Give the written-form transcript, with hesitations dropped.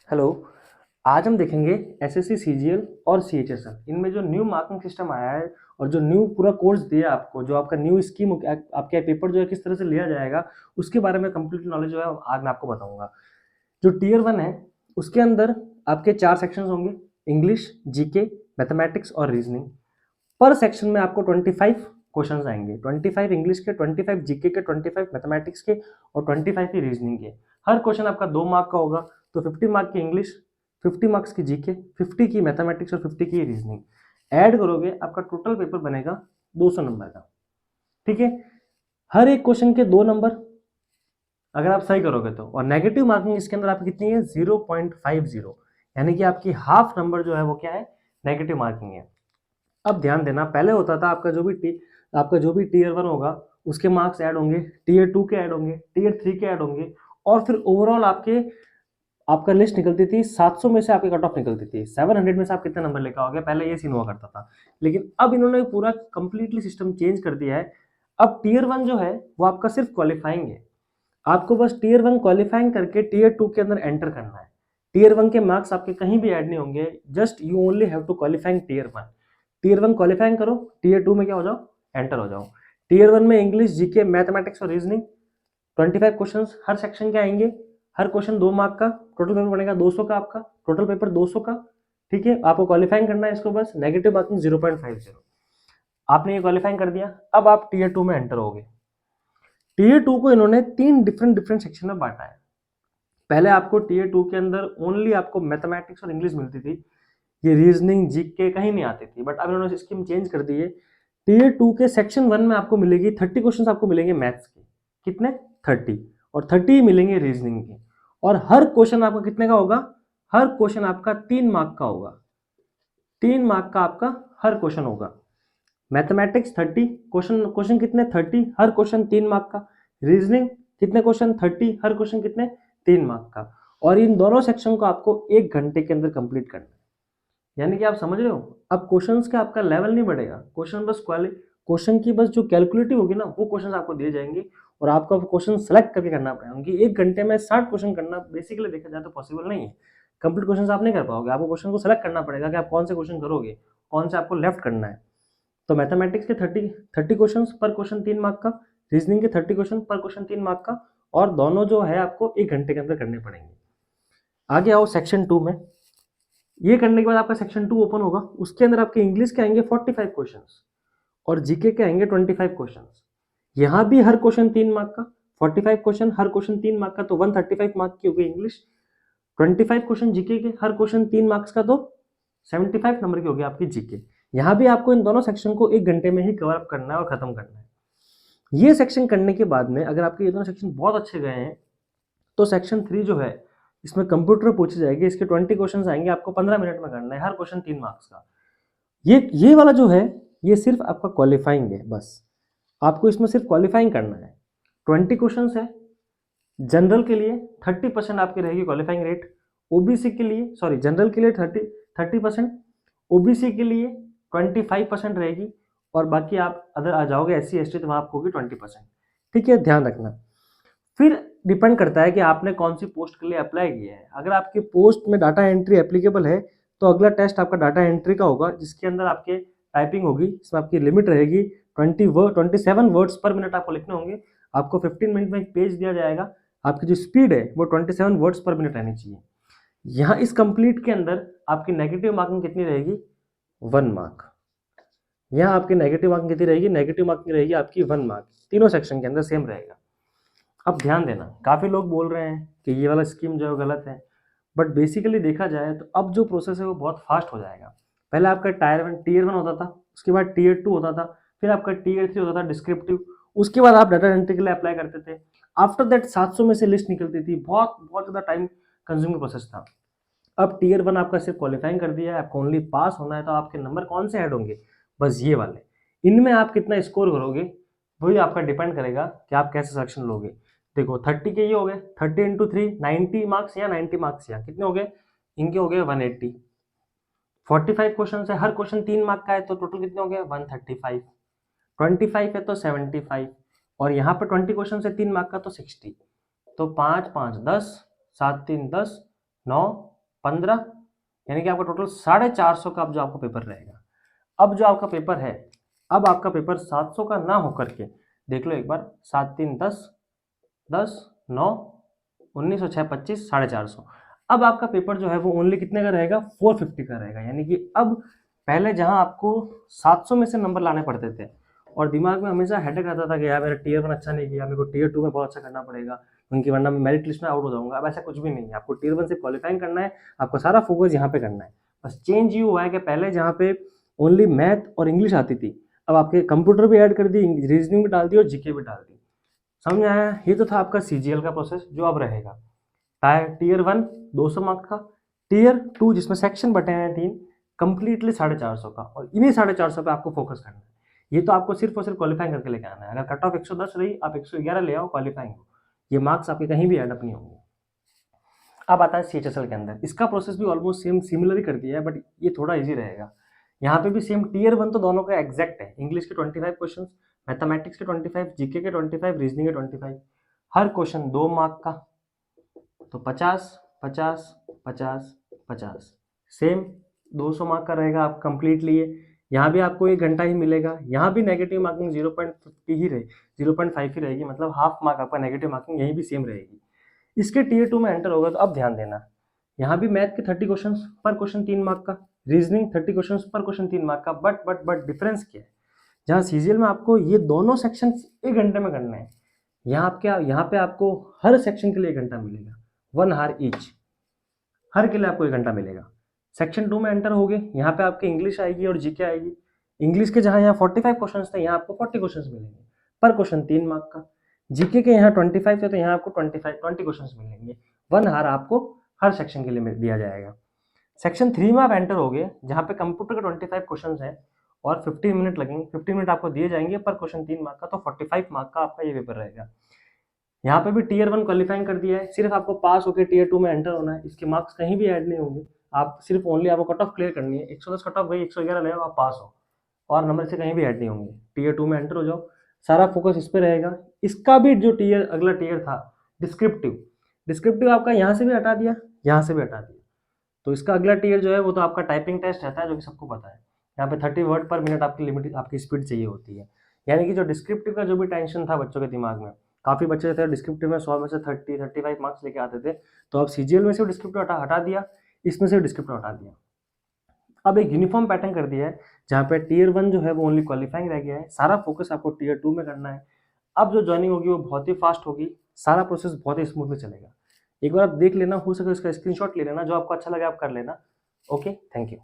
Hello. आज हम देखेंगे एसएससी सीजीएल और सीएचएसएल इनमें जो न्यू मार्किंग सिस्टम आया है और जो न्यू पूरा कोर्स दिया आपको, जो आपका न्यू स्कीम आपके पेपर जो है किस तरह से लिया जाएगा, उसके बारे में कंप्लीट नॉलेज जो है आज मैं आपको बताऊंगा। जो टीयर 1 है उसके अंदर आपके 4 सेक्शंस होंगे: इंग्लिश, जीके, मैथमेटिक्स और रीजनिंग। पर सेक्शन में आपको 25 क्वेश्चंस आएंगे, 25 इंग्लिश के, 25 जीके के, 25 मैथमेटिक्स के और 25 ही रीजनिंग के। हर क्वेश्चन आपका 2 मार्क का होगा, तो 50 मार्क की इंग्लिश, 50 मार्क्स की जीके, 50 की मैथमेटिक्स और 50 की रीजनिंग। ऐड करोगे आपका टोटल पेपर बनेगा 200 नंबर का। ठीक है। हर एक क्वेश्चन के 2 नंबर अगर आप सही करोगे तो, और नेगेटिव मार्किंग इसके अंदर आपकी कितनी है 0.50, यानी कि आपकी हाफ नंबर जो है वो क्या है, नेगेटिव मार्किंग है। अब ध्यान देना, पहले होता था आपका जो भी टीयर 1 होगा उसके मार्क्स ऐड होंगे, टीयर 2 के ऐड होंगे, टीयर 3 के ऐड होंगे, और फिर ओवरऑल आपका लिस्ट निकलती थी 700 में से आपकी कट ऑफ निकलती थी, 700 में से आप कितने नंबर लेकर आओगे, पहले ये सीन हुआ करता था। लेकिन अब इन्होंने पूरा कंप्लीटली सिस्टम चेंज कर दिया है। अब टीयर 1 जो है वो आपका सिर्फ क्वालिफाइंग है। आपको बस टीयर 1 क्वालिफाइंग करके टीयर 2 के अंदर एंटर करना है। टीयर 1 के मार्क्स आपके कहीं भी ऐड नहीं होंगे, just you only have to qualifying tier 1। Tier 1 qualifying करो, टीयर 2 में क्या हो जाओ, एंटर हो जाओ। टीयर 1 में इंग्लिश, जीके, मैथमेटिक्स और रीजनिंग 25 क्वेश्चंस हर सेक्शन के आएंगे। हर क्वेश्चन 2 मार्क का, टोटल पेपर बनेगा 200 का, आपका टोटल पेपर 200 का। ठीक है, आपको क्वालिफाइंग करना है इसको, बस नेगेटिव मार्किंग 0.50। आपने ये क्वालिफाइंग कर दिया, अब आप टीयर 2 में एंटर होगे। टीयर 2 को इन्होंने 3 डिफरेंट डिफरेंट सेक्शन में बांटा है। पहले आपको टीयर 2 के अंदर ओनली आपको मैथमेटिक्स और इंग्लिश मिलती थी, ये रीजनिंग जीके कहीं नहीं आती थी, बट अब इन्होंने स्कीम चेंज कर दी है। टीयर 2 के सेक्शन 1 में आपको मिलेगी 30 क्वेश्चन आपको मिलेंगे मैथ्स के। कितने? 30। और 30 मिलेंगे रीजनिंग के। और हर क्वेश्चन आपका कितने का होगा? हर क्वेश्चन आपका 3 मार्क का होगा। 3 मार्क का आपका हर क्वेश्चन होगा। मैथमेटिक्स 30 क्वेश्चन, क्वेश्चन कितने? 30, हर क्वेश्चन 3 मार्क का। रीजनिंग कितने क्वेश्चन? 30, हर क्वेश्चन कितने? 3 मार्क का। और इन दोनों सेक्शन को आपको 1 घंटे के अंदर कंप्लीट करना है। यानी कि आप समझ रहे हो, अब क्वेश्चंस का आपका लेवल नहीं बढ़ेगा, क्वेश्चन की बस जो कैलकुलेटिव होगी ना, वो क्वेश्चन आपको दिए जाएंगे और आपको क्वेश्चन सेलेक्ट करके करना पड़ेगा, क्योंकि 1 घंटे में 60 क्वेश्चन करना बेसिकली देखा जाए तो पॉसिबल नहीं है। कंप्लीट क्वेश्चन आप नहीं कर पाओगे, आपको क्वेश्चन को सेलेक्ट करना पड़ेगा कि आप कौन से क्वेश्चन करोगे, कौन से आपको लेफ्ट करना है। तो मैथमेटिक्स के 30 क्वेश्चन, पर क्वेश्चन 3 मार्क का। रीजनिंग के 30 क्वेश्चन, पर क्वेश्चन 3 मार्क का। और दोनों जो है आपको 1 घंटे के अंदर करने पड़ेंगे। आगे आओ सेक्शन 2 में। ये करने के बाद आपका सेक्शन 2 ओपन होगा, उसके अंदर आपके इंग्लिश के आएंगे 45 क्वेश्चंस और जीके के आएंगे 25 क्वेश्चंस। यहाँ भी हर क्वेश्चन 3 मार्क का, 45 क्वेश्चन, हर क्वेश्चन 3 मार्क का, तो 135 मार्क की हो गई इंग्लिश। 25 क्वेश्चन जीके के, हर क्वेश्चन 3 मार्क्स का, तो 75 नंबर की होगी आपकी जीके। यहाँ भी आपको इन दोनों सेक्शन को 1 घंटे में ही कवर अप करना है और खत्म करना है। ये सेक्शन करने के बाद में अगर आपके ये दोनों सेक्शन बहुत अच्छे गए हैं, तो सेक्शन 3 जो है इसमें कंप्यूटर पूछी जाएगी, इसके 20 क्वेश्चन आएंगे, आपको 15 मिनट में करना है, हर क्वेश्चन 3 मार्क्स का। ये वाला जो है ये सिर्फ आपका क्वालिफाइंग है, बस आपको इसमें सिर्फ क्वालिफाइंग करना है। 20 क्वेश्चन है जनरल के लिए, 30% आपकी रहेगी क्वालिफाइंग रेट। ओबीसी के लिए, सॉरी, जनरल के लिए 30%, ओबीसी के लिए 25% रहेगी, और बाकी आप अगर आ जाओगे एससी एसटी तो वहां आपको होगी 20%। ठीक है, ध्यान रखना। फिर डिपेंड करता है कि आपने कौन सी पोस्ट के लिए अप्लाई किया है। अगर आपकी पोस्ट में डाटा एंट्री एप्लीकेबल है तो अगला टेस्ट आपका डाटा एंट्री का होगा, जिसके अंदर आपके टाइपिंग होगी, इसमें आपकी लिमिट रहेगी 27 वर्ड्स पर मिनट आपको लिखने होंगे। आपको 15 मिनट में एक पेज दिया जाएगा, आपकी जो स्पीड है वो 27 वर्ड्स पर मिनट रहनी चाहिए। यहाँ इस कंप्लीट के अंदर आपकी नेगेटिव मार्किंग कितनी रहेगी? 1 मार्क। यहाँ आपकी नेगेटिव मार्किंग कितनी रहेगी? नेगेटिव मार्किंग रहेगी आपकी 1 मार्क। तीनों सेक्शन के अंदर सेम रहेगा। अब ध्यान देना, काफ़ी लोग बोल रहे हैं कि ये वाला स्कीम जो है गलत है, बट बेसिकली देखा जाए तो अब जो प्रोसेस है वो बहुत फास्ट हो जाएगा। पहले आपका टीयर 1 होता था, उसके बाद टीयर 2 होता था, फिर आपका टीयर 3 होता था डिस्क्रिप्टिव, उसके बाद आप डाटा एंट्री के लिए अप्लाई करते थे। आफ्टर दैट 700 में से लिस्ट निकलती थी, बहुत बहुत ज़्यादा टाइम कंज्यूमिंग प्रोसेस था। अब टीयर 1 आपका सिर्फ क्वालिफाइंग कर दिया है, आपको ओनली पास होना है, तो आपके नंबर कौन से ऐड होंगे? बस ये वाले। इनमें आप कितना स्कोर करोगे वही आपका डिपेंड करेगा कि आप कैसे सिलेक्शन लोगे। देखो 30 के ये हो गए, 30 इंटू 3 90 मार्क्स, या 90 मार्क्स या कितने हो गए? इनके हो गए 180। 45 क्वेश्चन है, हर क्वेश्चन 3 मार्क का है, तो टोटल कितने हो गए? 135। 25 है तो 75, और यहाँ पर 20 क्वेश्चन है 3 मार्क का, तो 60। तो 5 5 10, 7 3 10, 9 15, यानी कि आपका टोटल 450 का अब जो आपका पेपर रहेगा। अब जो आपका पेपर है, अब आपका पेपर 700 का ना होकर के, देख लो एक बार, 7 3 10, 10 9 19 और 6 25, 450। अब आपका पेपर जो है वो ओनली कितने का रहेगा, 450 का रहेगा। यानी कि अब पहले जहां आपको 700 में से नंबर लाने पड़ते थे और दिमाग में हमेशा हेडेक रहता था कि यार मेरा टीयर 1 अच्छा नहीं किया, मेरे को टीयर 2 में बहुत अच्छा करना पड़ेगा, उनकी वरना मैं मेरिट लिस्ट में आउट हो जाऊंगा। अब ऐसा कुछ भी नहीं है, आपको टीयर 1 से क्वालिफाइंग करना है, आपको सारा फोकस यहाँ पे करना है। बस चेंज ये हुआ है कि पहले जहाँ पे ओनली मैथ और इंग्लिश आती थी, अब आपके कंप्यूटर भी ऐड कर दी, रीजनिंग भी डाल दी और जीके भी डाल दी। समझ आया? ये तो था आपका सीजीएल का प्रोसेस जो अब रहेगा। टीयर 1 200 मार्क्स का, टीयर 2 जिसमें सेक्शन बटे हैं 3, कंप्लीटली 450 का, और इन्हीं 450 पे आपको फोकस करना है। ये तो आपको सिर्फ और सिर्फ क्वालिफाइंग करके लेके आना है। अगर कट ऑफ 110 रही, आप 111 ले आओ, क्वालिफाइंग हो, ये मार्क्स आपके कहीं भी एडअप नहीं होंगे। अब आता है सीएचएसएल के अंदर, इसका प्रोसेस भी ऑलमोस्ट सेम सिमिलर ही कर दिया है, बट ये थोड़ा इजी रहेगा। यहाँ पे भी सेम टीयर 1 तो दोनों का एग्जैक्ट है, इंग्लिश के 25 क्वेश्चन, मैथमेटिक्स के 25, जीके के 25, रीजनिंग के 25, हर क्वेश्चन 2 मार्क का, तो 50 50 50 50, सेम 200 मार्क का रहेगा। आप कंप्लीटली यहाँ भी आपको 1 घंटा ही मिलेगा, यहाँ भी नेगेटिव मार्किंग 0.50 ही रहे, 0.5 ही रहेगी, मतलब हाफ मार्क आपका नेगेटिव मार्किंग यहीं भी सेम रहेगी। इसके टीयर 2 में एंटर होगा तो अब ध्यान देना, यहाँ भी मैथ के 30 क्वेश्चन पर क्वेश्चन 3 मार्क का, रीजनिंग 30 क्वेश्चन पर क्वेश्चन 3 मार्क का, बट डिफरेंस क्या है, जहाँ सीजीएल में आपको ये दोनों सेक्शन 1 घंटे में करना है, यहाँ पे आपको हर सेक्शन के लिए 1 घंटा मिलेगा, 1 आवर ईच, हर के लिए आपको 1 घंटा मिलेगा। सेक्शन 2 में एंटर हो गए, यहाँ पे आपकी इंग्लिश आएगी और जीके आएगी। इंग्लिश के जहाँ यहाँ 45 क्वेश्चन थे, यहाँ आपको 40 क्वेश्चन मिलेंगे, पर क्वेश्चन 3 मार्क का। जीके के यहाँ 25 थे, तो यहाँ आपको 20 क्वेश्चन मिलेंगे, 1 आवर आपको हर सेक्शन के लिए दिया जाएगा। सेक्शन 3 में आप एंटर हो गए, जहाँ पे कंप्यूटर के 25 क्वेश्चन हैं और 15 मिनट लगेंगे, 15 मिनट आपको दिए जाएंगे पर क्वेश्चन 3 मार्क का, तो 45 मार्क का आपका ये पेपर रहेगा। यहाँ पे भी टीयर 1 क्वालिफाइंग कर दिया है, सिर्फ आपको पास होकर टीयर 2 में एंटर होना है, इसके मार्क्स कहीं भी ऐड नहीं होंगे, आप सिर्फ ओनली आपको कट ऑफ क्लियर करनी है, 110 कट ऑफ गई, 111 ले आप पास हो, और नंबर से कहीं भी ऐड नहीं होंगे, टीयर 2 में एंटर हो जाओ, सारा फोकस इस पर रहेगा। इसका भी जो टीयर अगला टीयर था डिस्क्रिप्टिव, डिस्क्रिप्टिव आपका यहाँ से भी हटा दिया, यहाँ से भी हटा दिया, तो इसका अगला टीयर जो है वो तो आपका टाइपिंग टेस्ट रहता है, जो कि सबको पता है, यहाँ पे 30 वर्ड पर मिनट आपकी लिमिट, आपकी स्पीड चाहिए होती है। यानी कि जो डिस्क्रिप्टिव का जो भी टेंशन था बच्चों के दिमाग में, काफ़ी बच्चे थे डिस्क्रिप्टिव में 100 में से 30-35 मार्क्स लेके आते थे, तो अब सीजीएल में से डिस्क्रिप्टिव हटा दिया, इसमें से डिस्क्रिप्टिव हटा दिया, अब एक यूनिफॉर्म पैटर्न कर दिया है, जहाँ पे टीयर 1 जो है वो ओनली क्वालिफाइंग रह गया है, सारा फोकस आपको टीयर 2 में करना है। अब जो ज्वाइनिंग होगी वो बहुत ही फास्ट होगी, सारा प्रोसेस बहुत ही स्मूथली चलेगा। एक बार आप देख लेना, हो सके उसका स्क्रीनशॉट ले लेना, जो आपको अच्छा लगे आप कर लेना। Okay, thank you.